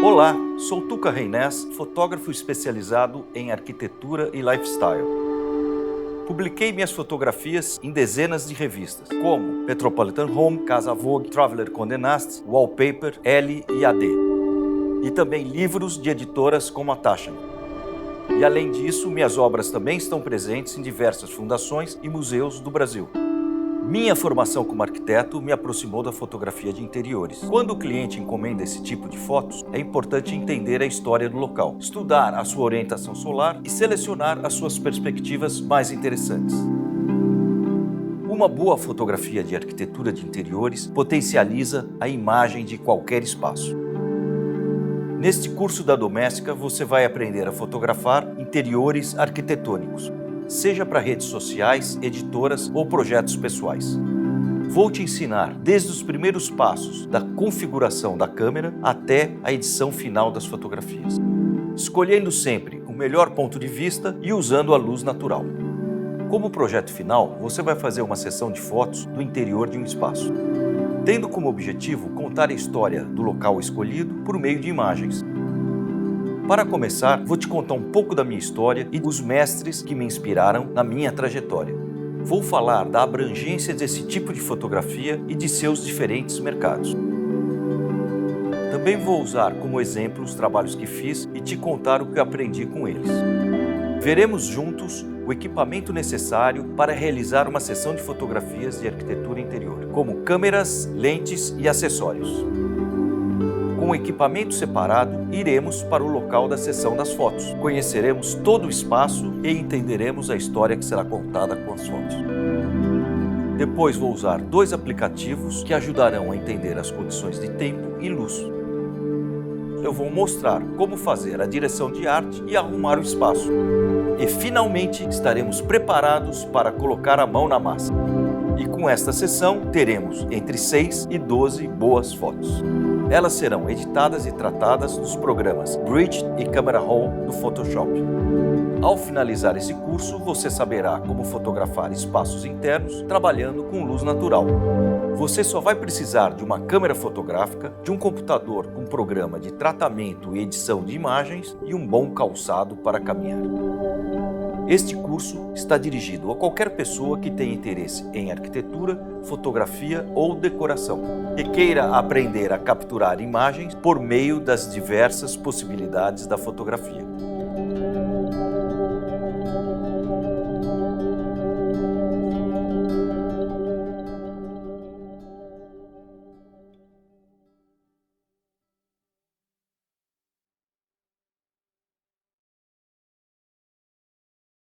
Olá, sou Tuca Reynés, fotógrafo especializado em arquitetura e lifestyle. Publiquei minhas fotografias em dezenas de revistas, como Metropolitan Home, Casa Vogue, Traveler Condé Nast, Wallpaper, Elle e AD. E também livros de editoras como a Taschen. E além disso, minhas obras também estão presentes em diversas fundações e museus do Brasil. Minha formação como arquiteto me aproximou da fotografia de interiores. Quando o cliente encomenda esse tipo de fotos, é importante entender a história do local, estudar a sua orientação solar e selecionar as suas perspectivas mais interessantes. Uma boa fotografia de arquitetura de interiores potencializa a imagem de qualquer espaço. Neste curso da Doméstica, você vai aprender a fotografar interiores arquitetônicos, seja para redes sociais, editoras ou projetos pessoais. Vou te ensinar desde os primeiros passos da configuração da câmera até a edição final das fotografias, escolhendo sempre o melhor ponto de vista e usando a luz natural. Como projeto final, você vai fazer uma sessão de fotos do interior de um espaço, tendo como objetivo contar a história do local escolhido por meio de imagens. Para começar, vou te contar um pouco da minha história e dos mestres que me inspiraram na minha trajetória. Vou falar da abrangência desse tipo de fotografia e de seus diferentes mercados. Também vou usar como exemplo os trabalhos que fiz e te contar o que eu aprendi com eles. Veremos juntos o equipamento necessário para realizar uma sessão de fotografias de arquitetura interior, como câmeras, lentes e acessórios. Com o equipamento separado, iremos para o local da sessão das fotos. Conheceremos todo o espaço e entenderemos a história que será contada com as fotos. Depois vou usar dois aplicativos que ajudarão a entender as condições de tempo e luz. Eu vou mostrar como fazer a direção de arte e arrumar o espaço. E finalmente estaremos preparados para colocar a mão na massa. E com esta sessão teremos entre 6 e 12 boas fotos. Elas serão editadas e tratadas nos programas Bridge e Camera Raw do Photoshop. Ao finalizar esse curso, você saberá como fotografar espaços internos trabalhando com luz natural. Você só vai precisar de uma câmera fotográfica, de um computador com programa de tratamento e edição de imagens e um bom calçado para caminhar. Este curso está dirigido a qualquer pessoa que tenha interesse em arquitetura, fotografia ou decoração e queira aprender a capturar imagens por meio das diversas possibilidades da fotografia.